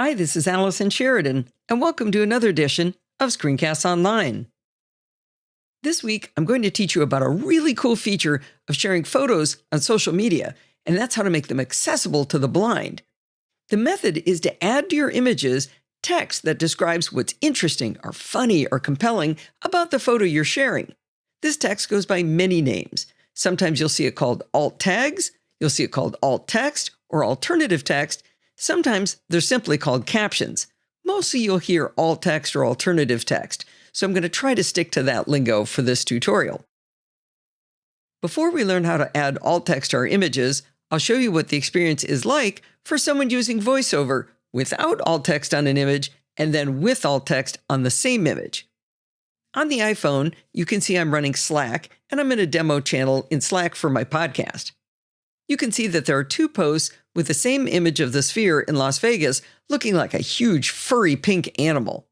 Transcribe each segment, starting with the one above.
Hi, this is Allison Sheridan, and welcome to another edition of Screencasts Online. This week, I'm going to teach you about a really cool feature of sharing photos on social media, and that's how to make them accessible to the blind. The method is to add to your images text that describes what's interesting or funny or compelling about the photo you're sharing. This text goes by many names. Sometimes you'll see it called alt tags, you'll see it called alt text or alternative text. Sometimes they're simply called captions. Mostly you'll hear alt text or alternative text, so I'm going to try to stick to that lingo for this tutorial. Before we learn how to add alt text to our images, I'll show you what the experience is like for someone using VoiceOver without alt text on an image and then with alt text on the same image. On the iPhone, you can see I'm running Slack, and I'm in a demo channel in Slack for my podcast. You can see that there are two posts with the same image of the sphere in Las Vegas looking like a huge furry pink animal.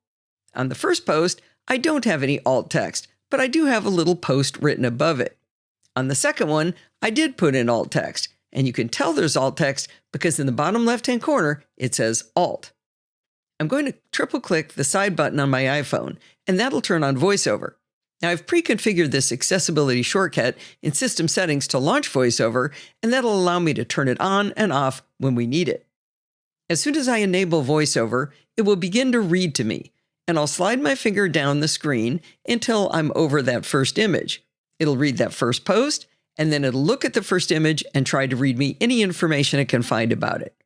On the first post, I don't have any alt text, but I do have a little post written above it. On the second one, I did put in alt text, and you can tell there's alt text because in the bottom left-hand corner, it says alt. I'm going to triple-click the side button on my iPhone, and that'll turn on VoiceOver. Now, I've pre-configured this accessibility shortcut in System Settings to launch VoiceOver, and that'll allow me to turn it on and off when we need it. As soon as I enable VoiceOver, it will begin to read to me, and I'll slide my finger down the screen until I'm over that first image. It'll read that first post, and then it'll look at the first image and try to read me any information it can find about it.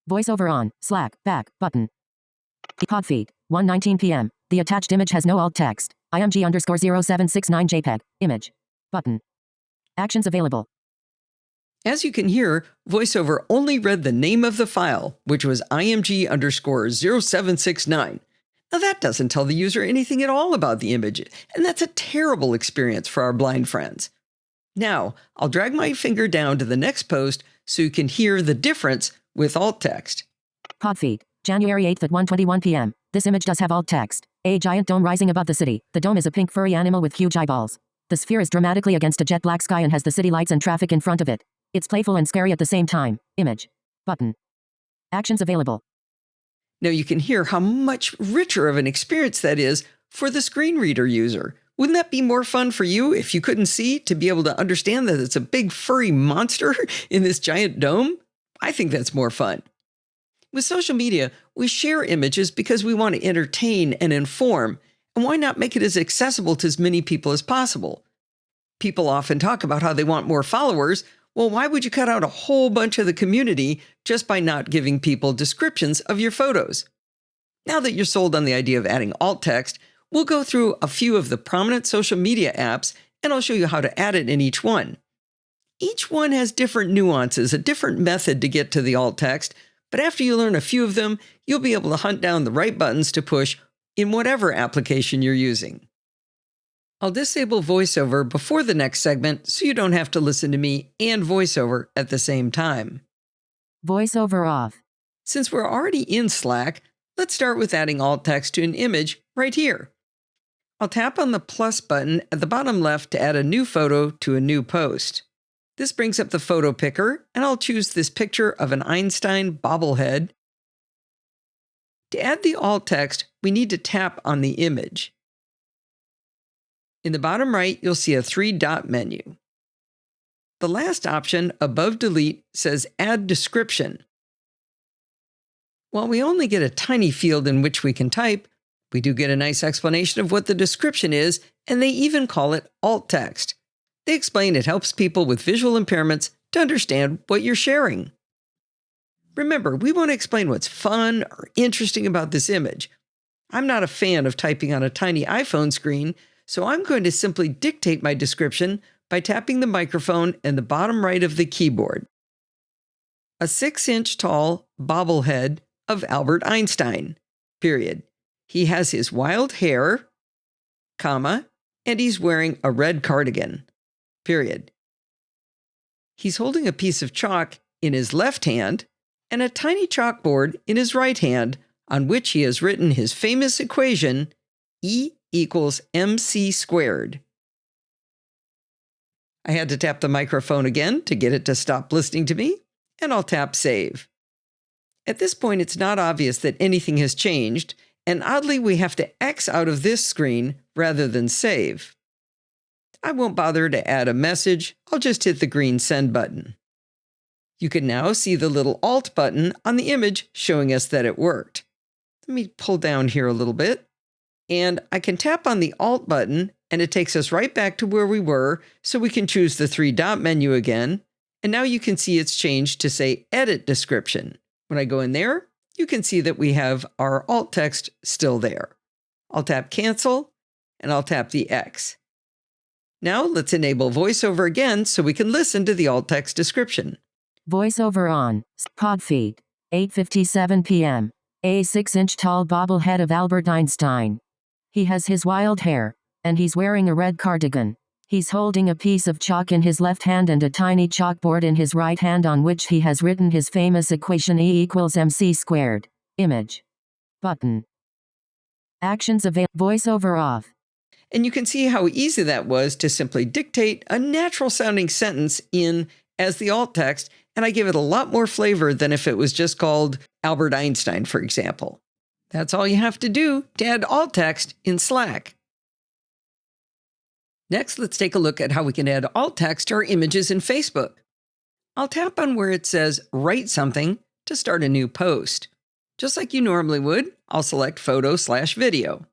VoiceOver on, Slack, back, button. Pod feed, 1:19 p.m. The attached image has no alt text. IMG_0769 JPEG, image, button. Actions available. As you can hear, VoiceOver only read the name of the file, which was IMG_0769. Now that doesn't tell the user anything at all about the image, and that's a terrible experience for our blind friends. Now, I'll drag my finger down to the next post so you can hear the difference with alt text. Pod feed, January 8th at 1:21 p.m. This image does have alt text. A giant dome rising above the city. The dome is a pink furry animal with huge eyeballs. The sphere is dramatically against a jet black sky and has the city lights and traffic in front of it. It's playful and scary at the same time. Image. Button. Actions available. Now you can hear how much richer of an experience that is for the screen reader user. Wouldn't that be more fun for you if you couldn't see to be able to understand that it's a big furry monster in this giant dome? I think that's more fun. With social media, we share images because we want to entertain and inform, and why not make it as accessible to as many people as possible? People often talk about how they want more followers. Well, why would you cut out a whole bunch of the community just by not giving people descriptions of your photos? Now that you're sold on the idea of adding alt text, we'll go through a few of the prominent social media apps, and I'll show you how to add it in each one. Each one has different nuances, a different method to get to the alt text, but after you learn a few of them, you'll be able to hunt down the right buttons to push in whatever application you're using. I'll disable VoiceOver before the next segment so you don't have to listen to me and VoiceOver at the same time. VoiceOver off. Since we're already in Slack, let's start with adding alt text to an image right here. I'll tap on the plus button at the bottom left to add a new photo to a new post. This brings up the photo picker, and I'll choose this picture of an Einstein bobblehead. To add the alt text, we need to tap on the image. In the bottom right, you'll see a 3-dot menu. The last option above delete says Add Description. While we only get a tiny field in which we can type, we do get a nice explanation of what the description is, and they even call it alt text. They explain it helps people with visual impairments to understand what you're sharing. Remember, we want to explain what's fun or interesting about this image. I'm not a fan of typing on a tiny iPhone screen, so I'm going to simply dictate my description by tapping the microphone in the bottom right of the keyboard. A 6-inch tall bobblehead of Albert Einstein, period. He has his wild hair, comma, and he's wearing a red cardigan, period. He's holding a piece of chalk in his left hand and a tiny chalkboard in his right hand on which he has written his famous equation, E = mc squared. I had to tap the microphone again to get it to stop listening to me, and I'll tap Save. At this point, it's not obvious that anything has changed, and oddly, we have to X out of this screen rather than save. I won't bother to add a message. I'll just hit the green Send button. You can now see the little Alt button on the image showing us that it worked. Let me pull down here a little bit. And I can tap on the Alt button, and it takes us right back to where we were, so we can choose the three-dot menu again. And now you can see it's changed to say Edit Description. When I go in there, you can see that we have our alt text still there. I'll tap Cancel, and I'll tap the X. Now let's enable VoiceOver again so we can listen to the alt text description. VoiceOver on. Pod feed. 8:57 p.m. A 6-inch tall bobblehead of Albert Einstein. He has his wild hair, and he's wearing a red cardigan. He's holding a piece of chalk in his left hand and a tiny chalkboard in his right hand on which he has written his famous equation E=mc². Image. Button. Actions available. VoiceOver off. And you can see how easy that was to simply dictate a natural-sounding sentence in as the alt text, and I give it a lot more flavor than if it was just called Albert Einstein, for example. That's all you have to do to add alt text in Slack. Next, let's take a look at how we can add alt text to our images in Facebook. I'll tap on where it says Write Something to start a new post. Just like you normally would, I'll select Photo/Video.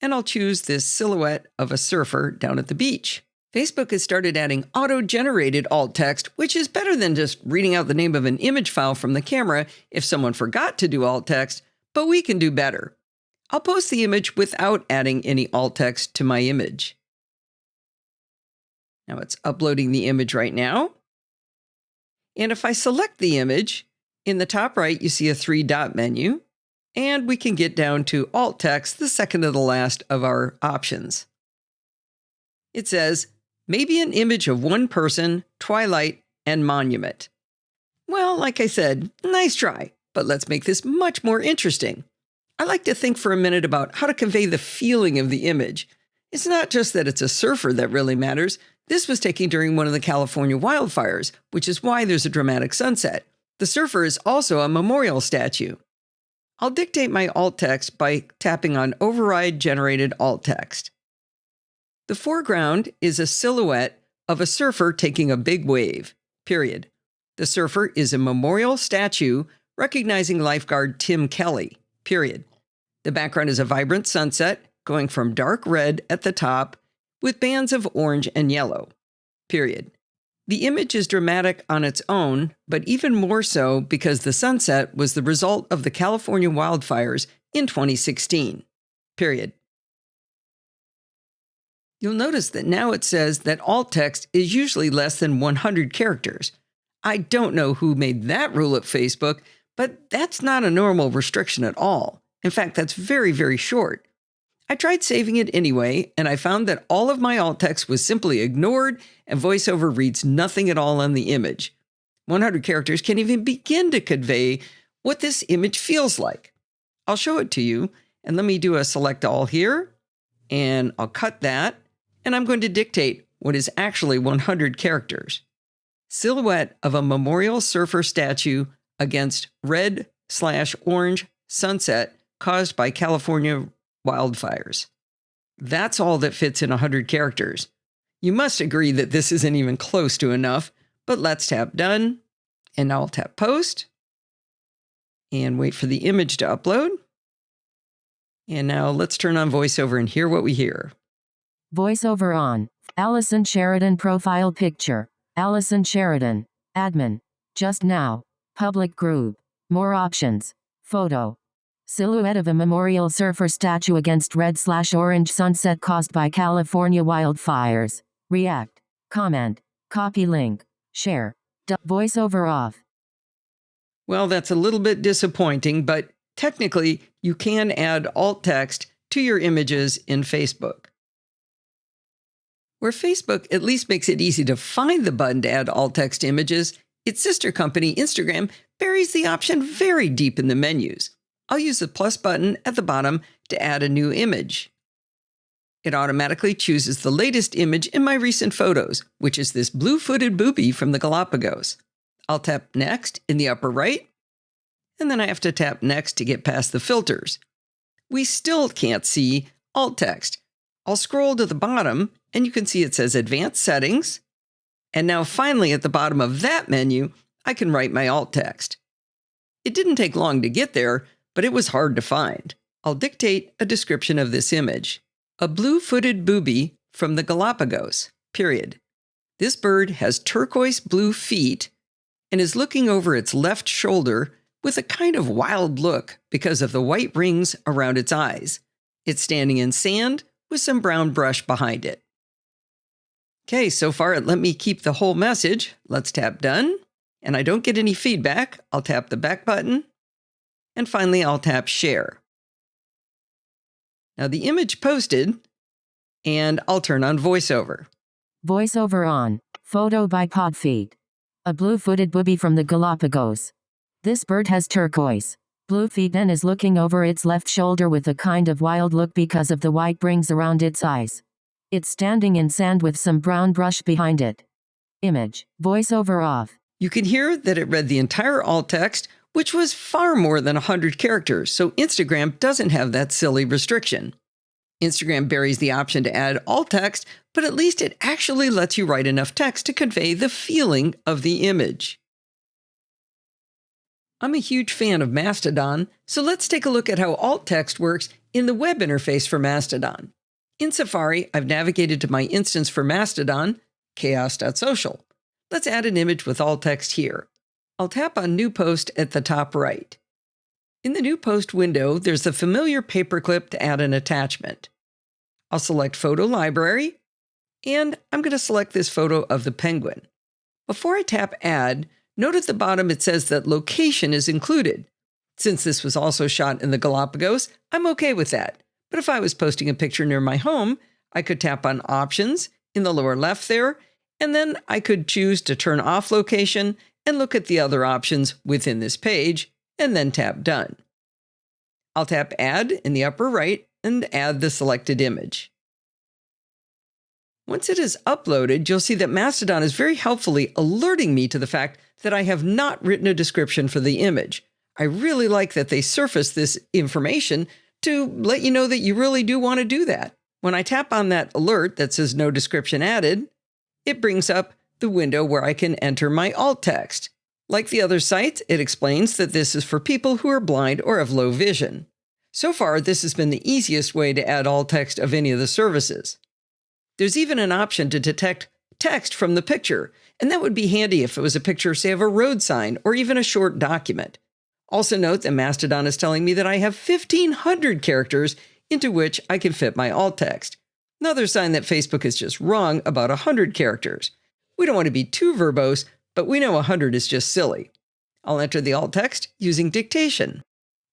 And I'll choose this silhouette of a surfer down at the beach. Facebook has started adding auto-generated alt text, which is better than just reading out the name of an image file from the camera if someone forgot to do alt text, but we can do better. I'll post the image without adding any alt text to my image. Now it's uploading the image right now. And if I select the image, in the top right, you see a three-dot menu, and we can get down to alt text, the second to the last of our options. It says, maybe an image of one person, twilight, and monument. Well, like I said, nice try, but let's make this much more interesting. I like to think for a minute about how to convey the feeling of the image. It's not just that it's a surfer that really matters. This was taken during one of the California wildfires, which is why there's a dramatic sunset. The surfer is also a memorial statue. I'll dictate my alt text by tapping on Override Generated Alt Text. The foreground is a silhouette of a surfer taking a big wave, period. The surfer is a memorial statue recognizing lifeguard Tim Kelly, period. The background is a vibrant sunset going from dark red at the top with bands of orange and yellow, period. The image is dramatic on its own, but even more so because the sunset was the result of the California wildfires in 2016, period. You'll notice that now it says that alt text is usually less than 100 characters. I don't know who made that rule at Facebook, but that's not a normal restriction at all. In fact, that's very, very short. I tried saving it anyway, and I found that all of my alt text was simply ignored, and VoiceOver reads nothing at all on the image. 100 characters can't even begin to convey what this image feels like. I'll show it to you, and let me do a select all here, and I'll cut that, and I'm going to dictate what is actually 100 characters. Silhouette of a memorial surfer statue against red/orange sunset caused by California wildfires. That's all that fits in 100 characters. You must agree that this isn't even close to enough, but let's tap Done, and now I'll tap Post, and wait for the image to upload. And now let's turn on VoiceOver and hear what we hear. VoiceOver on. Allison Sheridan profile picture. Allison Sheridan. Admin. Just now. Public group. More options. Photo. Silhouette of a memorial surfer statue against red/orange sunset caused by California wildfires. React. Comment. Copy link. Share. VoiceOver off. Well, that's a little bit disappointing, but technically you can add alt text to your images in Facebook. Where Facebook at least makes it easy to find the button to add alt text images, its sister company, Instagram, buries the option very deep in the menus. I'll use the plus button at the bottom to add a new image. It automatically chooses the latest image in my recent photos, which is this blue-footed booby from the Galapagos. I'll tap Next in the upper right, and then I have to tap Next to get past the filters. We still can't see alt text. I'll scroll to the bottom, and you can see it says Advanced Settings. And now finally at the bottom of that menu, I can write my alt text. It didn't take long to get there, but it was hard to find. I'll dictate a description of this image. A blue-footed booby from the Galapagos, period. This bird has turquoise blue feet and is looking over its left shoulder with a kind of wild look because of the white rings around its eyes. It's standing in sand with some brown brush behind it. Okay, so far it let me keep the whole message. Let's tap Done. And I don't get any feedback. I'll tap the back button. And finally, I'll tap Share. Now the image posted, and I'll turn on VoiceOver. VoiceOver on. Photo by Podfeed. A blue-footed booby from the Galapagos. This bird has turquoise blue feet and is looking over its left shoulder with a kind of wild look because of the white rings around its eyes. It's standing in sand with some brown brush behind it. Image. VoiceOver off. You can hear that it read the entire alt text, which was far more than 100 characters, so Instagram doesn't have that silly restriction. Instagram buries the option to add alt text, but at least it actually lets you write enough text to convey the feeling of the image. I'm a huge fan of Mastodon, so let's take a look at how alt text works in the web interface for Mastodon. In Safari, I've navigated to my instance for Mastodon, chaos.social. Let's add an image with alt text here. I'll tap on New Post at the top right. In the New Post window, there's the familiar paperclip to add an attachment. I'll select Photo Library, and I'm going to select this photo of the penguin. Before I tap Add, note at the bottom it says that location is included. Since this was also shot in the Galapagos, I'm okay with that. But if I was posting a picture near my home, I could tap on Options in the lower left there, and then I could choose to turn off location and look at the other options within this page, and then tap Done. I'll tap Add in the upper right and add the selected image. Once it is uploaded, you'll see that Mastodon is very helpfully alerting me to the fact that I have not written a description for the image. I really like that they surface this information to let you know that you really do want to do that. When I tap on that alert that says no description added, it brings up the window where I can enter my alt text. Like the other sites, it explains that this is for people who are blind or have low vision. So far, this has been the easiest way to add alt text of any of the services. There's even an option to detect text from the picture, and that would be handy if it was a picture, say, of a road sign or even a short document. Also note that Mastodon is telling me that I have 1,500 characters into which I can fit my alt text. Another sign that Facebook is just wrong about 100 characters. We don't want to be too verbose, but we know 100 is just silly. I'll enter the alt text using dictation.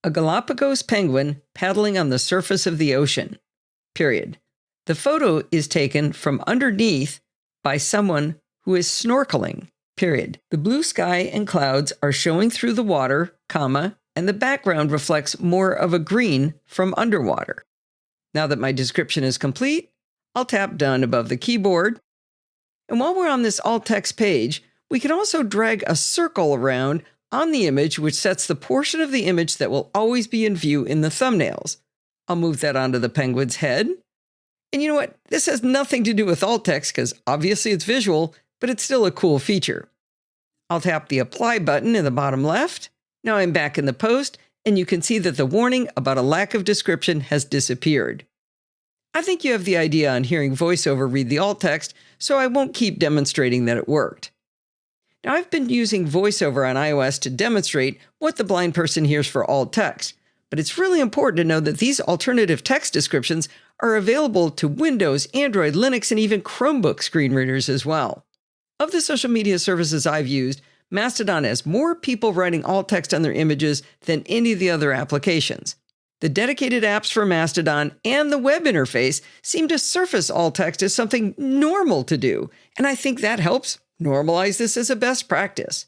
A Galapagos penguin paddling on the surface of the ocean. Period. The photo is taken from underneath by someone who is snorkeling. Period. The blue sky and clouds are showing through the water, comma, and the background reflects more of a green from underwater. Now that my description is complete, I'll tap Done above the keyboard. And while we're on this alt text page, we can also drag a circle around on the image, which sets the portion of the image that will always be in view in the thumbnails. I'll move that onto the penguin's head. And you know what? This has nothing to do with alt text because obviously it's visual, but it's still a cool feature. I'll tap the Apply button in the bottom left. Now I'm back in the post, and you can see that the warning about a lack of description has disappeared. I think you have the idea on hearing VoiceOver read the alt text, so I won't keep demonstrating that it worked. Now I've been using VoiceOver on iOS to demonstrate what the blind person hears for alt text, but it's really important to know that these alternative text descriptions are available to Windows, Android, Linux, and even Chromebook screen readers as well. Of the social media services I've used, Mastodon has more people writing alt text on their images than any of the other applications. The dedicated apps for Mastodon and the web interface seem to surface alt text as something normal to do, and I think that helps normalize this as a best practice.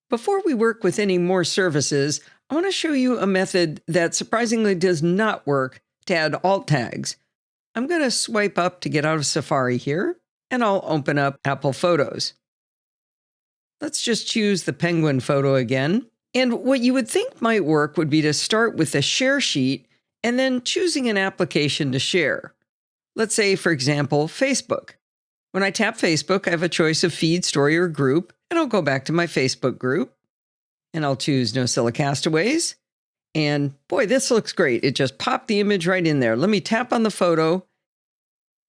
Before we work with any more services, I want to show you a method that surprisingly does not work to add alt tags. I'm going to swipe up to get out of Safari here, and I'll open up Apple Photos. Let's just choose the penguin photo again, And what you would think might work would be to start with a share sheet and then choosing an application to share. Let's say, for example, Facebook. When I tap Facebook, I have a choice of feed, story, or group, and I'll go back to my Facebook group, and I'll choose No Silly Castaways. And boy, this looks great. It just popped the image right in there. Let me tap on the photo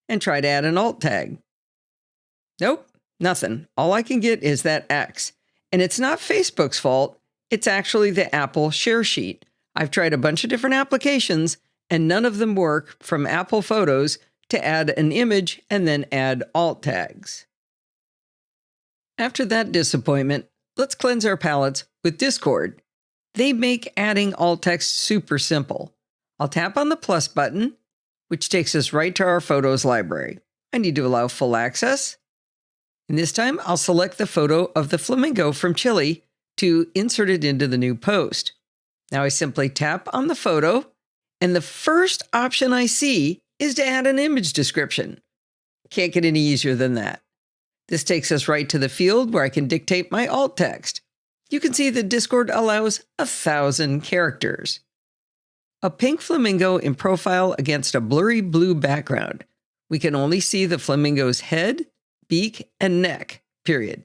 and try to add an alt tag. Nope, nothing. All I can get is that X. And it's not Facebook's fault. It's actually the Apple share sheet. I've tried a bunch of different applications, and none of them work from Apple Photos to add an image and then add alt tags. After that disappointment, let's cleanse our palettes with Discord. They make adding alt text super simple. I'll tap on the plus button, which takes us right to our photos library. I need to allow full access. And this time, I'll select the photo of the flamingo from Chile to insert it into the new post. Now I simply tap on the photo, and the first option I see is to add an image description. Can't get any easier than that. This takes us right to the field where I can dictate my alt text. You can see that Discord allows 1,000 characters. A pink flamingo in profile against a blurry blue background. We can only see the flamingo's head, beak, and neck, period.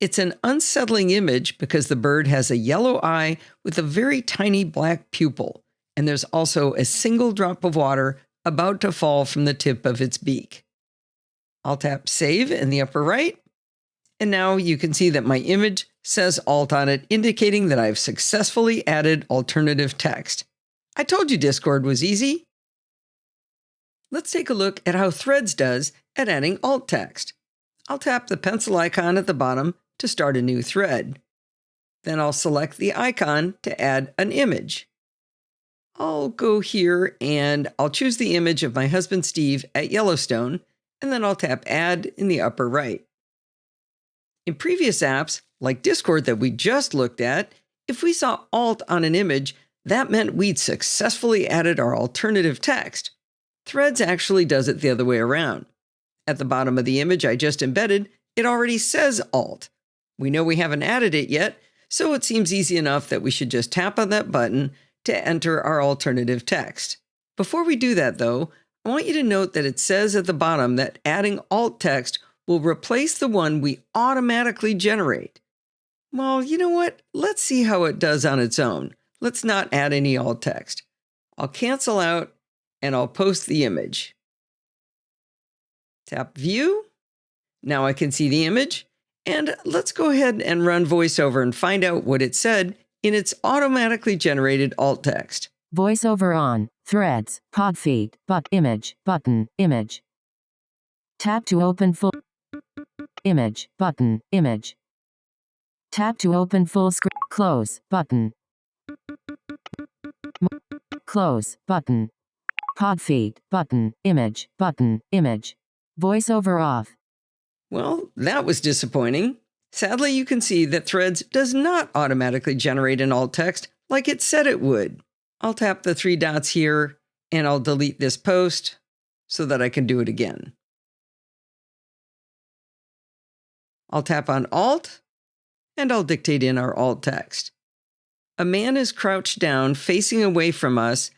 It's an unsettling image because the bird has a yellow eye with a very tiny black pupil, and there's also a single drop of water about to fall from the tip of its beak. I'll tap Save in the upper right, and now you can see that my image says Alt on it, indicating that I've successfully added alternative text. I told you Discord was easy. Let's take a look at how Threads does at adding alt text. I'll tap the pencil icon at the bottom to start a new thread. Then I'll select the icon to add an image. I'll go here and I'll choose the image of my husband Steve at Yellowstone, and then I'll tap Add in the upper right. In previous apps, like Discord that we just looked at, if we saw Alt on an image, that meant we'd successfully added our alternative text. Threads actually does it the other way around. At the bottom of the image I just embedded, it already says Alt. We know we haven't added it yet, so it seems easy enough that we should just tap on that button to enter our alternative text. Before we do that, though, I want you to note that it says at the bottom that adding alt text will replace the one we automatically generate. Well, you know what? Let's see how it does on its own. Let's not add any alt text. I'll cancel out and I'll post the image. Tap View. Now I can see the image. And let's go ahead and run VoiceOver and find out what it said in its automatically generated alt text. VoiceOver on. Threads. Pod feed. Image. Button. Image. Tap to open full image. Button. Image. Tap to open full screen. Close. Button. Close. Button. Pod feed. Button. Image. Button. Image. VoiceOver off. Well, that was disappointing. Sadly, you can see that Threads does not automatically generate an alt text like it said it would. I'll tap the 3 dots here and I'll delete this post so that I can do it again. I'll tap on Alt and I'll dictate in our alt text. A man is crouched down facing away from us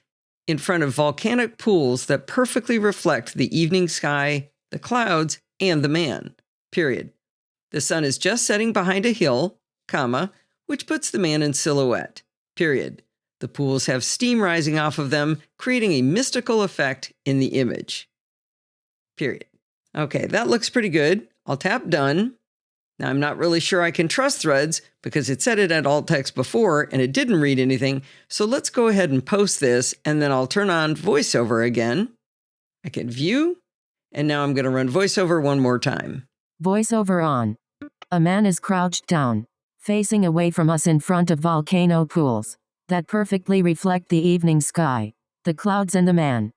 in front of volcanic pools that perfectly reflect the evening sky, the clouds, and the man. Period. The sun is just setting behind a hill, comma, which puts the man in silhouette. Period. The pools have steam rising off of them, creating a mystical effect in the image. Period. Okay, that looks pretty good. I'll tap Done. Now, I'm not really sure I can trust Threads because it said it had alt text before and it didn't read anything. So let's go ahead and post this, and then I'll turn on VoiceOver again. I can view, and now I'm going to run VoiceOver one more time. VoiceOver on. A man is crouched down, facing away from us in front of volcano pools that perfectly reflect the evening sky, the clouds, and the man.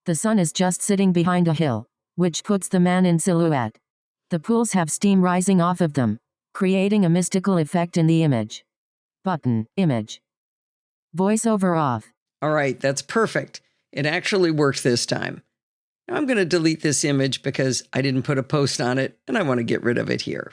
The sun is just sitting behind a hill, which puts the man in silhouette. The pools have steam rising off of them, creating a mystical effect in the image. Button. Image. VoiceOver off. All right, that's perfect. It actually worked this time. Now I'm going to delete this image because I didn't put a post on it and I want to get rid of it here.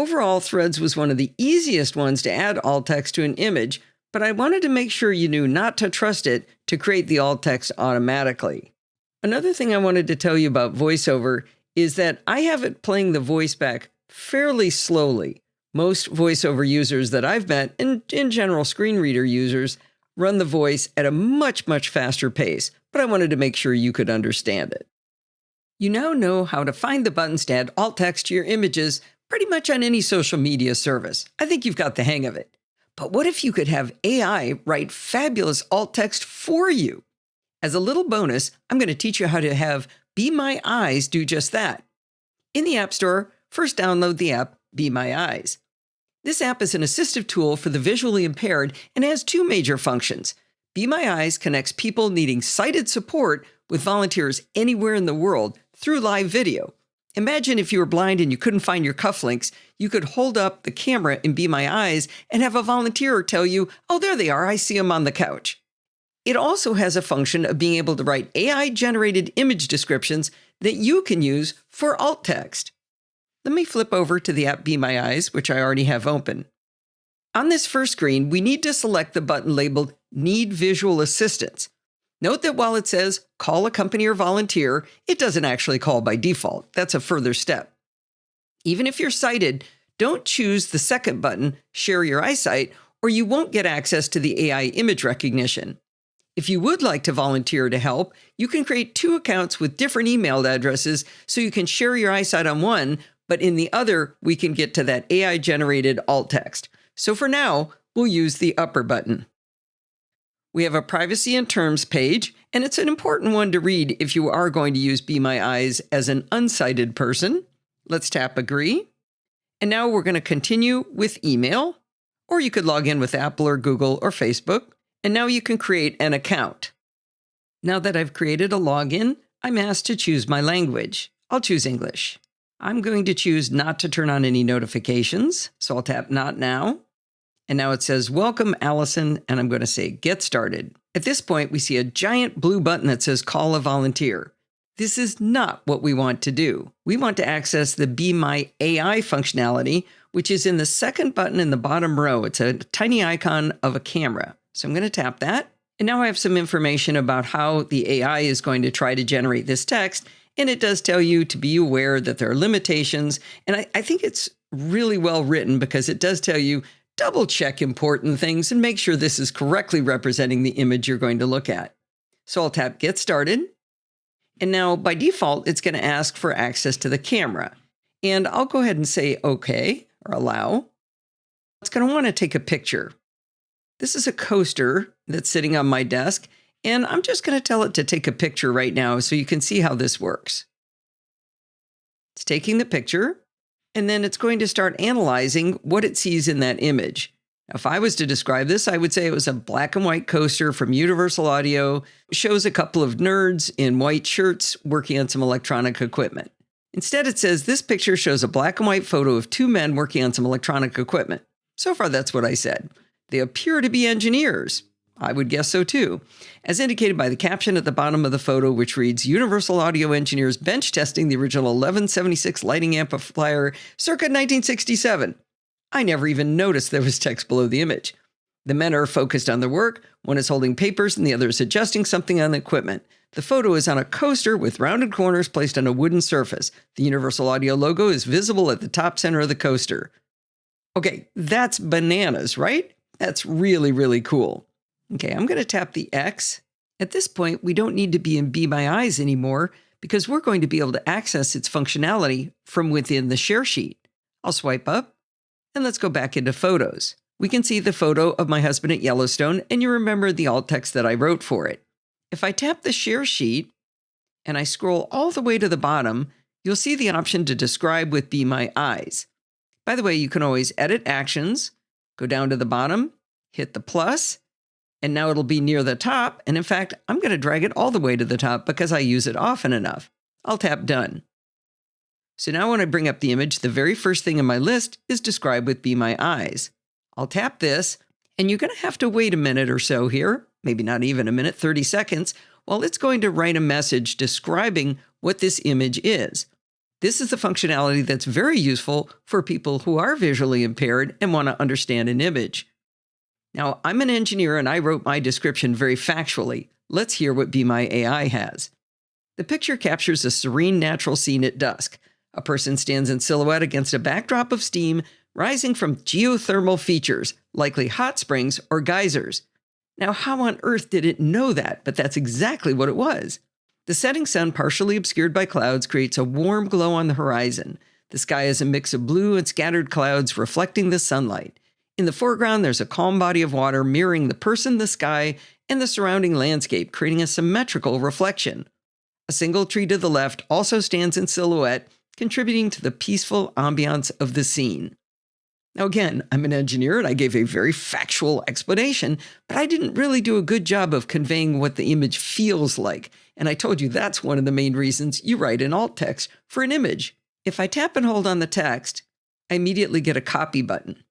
Overall, Threads was one of the easiest ones to add alt text to an image, but I wanted to make sure you knew not to trust it to create the alt text automatically. Another thing I wanted to tell you about VoiceOver is that I have it playing the voice back fairly slowly. Most VoiceOver users that I've met, and in general screen reader users, run the voice at a much, much faster pace, but I wanted to make sure you could understand it. You now know how to find the buttons to add alt text to your images pretty much on any social media service. I think you've got the hang of it. But what if you could have AI write fabulous alt text for you? As a little bonus, I'm going to teach you how to have Be My Eyes do just that. In the App Store, first download the app Be My Eyes. This app is an assistive tool for the visually impaired and has two major functions. Be My Eyes connects people needing sighted support with volunteers anywhere in the world through live video. Imagine if you were blind and you couldn't find your cufflinks, you could hold up the camera in Be My Eyes and have a volunteer tell you, "Oh, there they are, I see them on the couch." It also has a function of being able to write AI-generated image descriptions that you can use for alt text. Let me flip over to the app Be My Eyes, which I already have open. On this first screen, we need to select the button labeled Need Visual Assistance. Note that while it says call a company or volunteer, it doesn't actually call by default. That's a further step. Even if you're sighted, don't choose the second button, Share Your Eyesight, or you won't get access to the AI image recognition. If you would like to volunteer to help, you can create two accounts with different email addresses so you can share your eyesight on one, but in the other, we can get to that AI-generated alt text. So for now, we'll use the upper button. We have a privacy and terms page, and it's an important one to read if you are going to use Be My Eyes as an unsighted person. Let's tap Agree. And now we're going to continue with email, or you could log in with Apple or Google or Facebook, and now you can create an account. Now that I've created a login, I'm asked to choose my language. I'll choose English. I'm going to choose not to turn on any notifications, so I'll tap Not Now. And now it says, Welcome, Allison, and I'm going to say, Get Started. At this point, we see a giant blue button that says Call a Volunteer. This is not what we want to do. We want to access the Be My AI functionality, which is in the second button in the bottom row. It's a tiny icon of a camera. So I'm going to tap that. And now I have some information about how the AI is going to try to generate this text. And it does tell you to be aware that there are limitations. And I think it's really well written because it does tell you double check important things and make sure this is correctly representing the image you're going to look at. So I'll tap Get Started. And now by default, it's going to ask for access to the camera. And I'll go ahead and say OK or allow. It's going to want to take a picture. This is a coaster that's sitting on my desk, and I'm just going to tell it to take a picture right now so you can see how this works. It's taking the picture, and then it's going to start analyzing what it sees in that image. Now, if I was to describe this, I would say it was a black and white coaster from Universal Audio. It shows a couple of nerds in white shirts working on some electronic equipment. Instead, it says this picture shows a black and white photo of two men working on some electronic equipment. So far, that's what I said. They appear to be engineers. I would guess so too, as indicated by the caption at the bottom of the photo, which reads, Universal Audio engineers bench testing the original 1176 lighting amplifier circa 1967. I never even noticed there was text below the image. The men are focused on their work. One is holding papers and the other is adjusting something on the equipment. The photo is on a coaster with rounded corners placed on a wooden surface. The Universal Audio logo is visible at the top center of the coaster. Okay, that's bananas, right? That's really, really cool. Okay, I'm going to tap the X. At this point, we don't need to be in Be My Eyes anymore because we're going to be able to access its functionality from within the share sheet. I'll swipe up, and let's go back into Photos. We can see the photo of my husband at Yellowstone, and you remember the alt text that I wrote for it. If I tap the share sheet, and I scroll all the way to the bottom, you'll see the option to describe with Be My Eyes. By the way, you can always edit actions, go down to the bottom, hit the plus, and now it'll be near the top. And in fact, I'm going to drag it all the way to the top because I use it often enough. I'll tap Done. So now when I bring up the image, the very first thing in my list is Describe with Be My Eyes. I'll tap this, and you're going to have to wait a minute or so here, maybe not even a minute, 30 seconds, while it's going to write a message describing what this image is. This is the functionality that's very useful for people who are visually impaired and want to understand an image. Now, I'm an engineer and I wrote my description very factually. Let's hear what Be My AI has. The picture captures a serene natural scene at dusk. A person stands in silhouette against a backdrop of steam rising from geothermal features, likely hot springs or geysers. Now, how on earth did it know that? But that's exactly what it was. The setting sun, partially obscured by clouds, creates a warm glow on the horizon. The sky is a mix of blue and scattered clouds reflecting the sunlight. In the foreground, there's a calm body of water mirroring the person, the sky, and the surrounding landscape, creating a symmetrical reflection. A single tree to the left also stands in silhouette, contributing to the peaceful ambiance of the scene. Now again, I'm an engineer and I gave a very factual explanation, but I didn't really do a good job of conveying what the image feels like. And I told you that's one of the main reasons you write in alt text for an image. If I tap and hold on the text, I immediately get a copy button.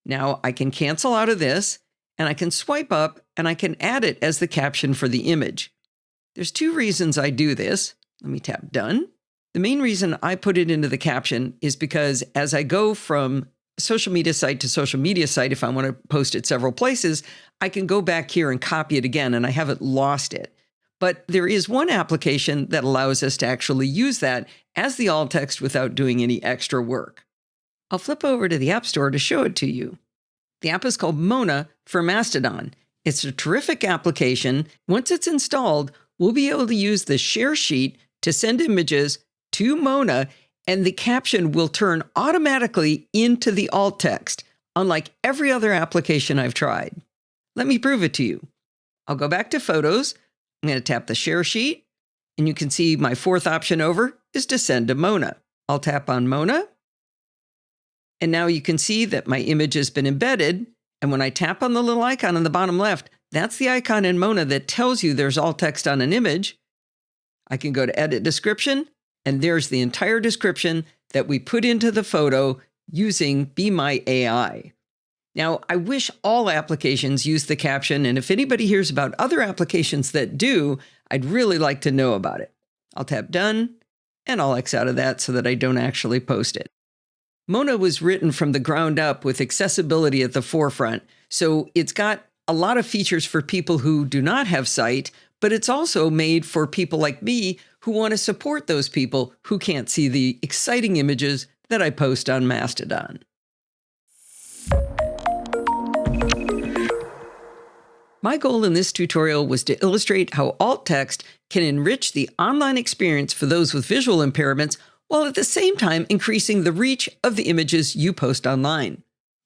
Now I can cancel out of this and I can swipe up and I can add it as the caption for the image. There's two reasons I do this. Let me tap done. The main reason I put it into the caption is because as I go from social media site to social media site, if I want to post it several places, I can go back here and copy it again and I haven't lost it. But there is one application that allows us to actually use that as the alt text without doing any extra work. I'll flip over to the App Store to show it to you. The app is called Mona for Mastodon. It's a terrific application. Once it's installed, we'll be able to use the share sheet to send images to Mona, and the caption will turn automatically into the alt text, unlike every other application I've tried. Let me prove it to you. I'll go back to Photos. I'm going to tap the share sheet, and you can see my fourth option over is to send to Mona. I'll tap on Mona, and now you can see that my image has been embedded, and when I tap on the little icon on the bottom left, that's the icon in Mona that tells you there's alt text on an image. I can go to Edit Description, and there's the entire description that we put into the photo using Be My AI. Now, I wish all applications use the caption, and if anybody hears about other applications that do, I'd really like to know about it. I'll tap Done, and I'll X out of that so that I don't actually post it. Mona was written from the ground up with accessibility at the forefront, so it's got a lot of features for people who do not have sight, but it's also made for people like me who want to support those people who can't see the exciting images that I post on Mastodon. My goal in this tutorial was to illustrate how alt text can enrich the online experience for those with visual impairments, while at the same time increasing the reach of the images you post online.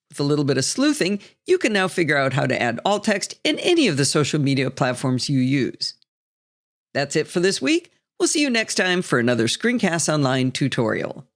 With a little bit of sleuthing, you can now figure out how to add alt text in any of the social media platforms you use. That's it for this week. We'll see you next time for another ScreenCasts Online tutorial.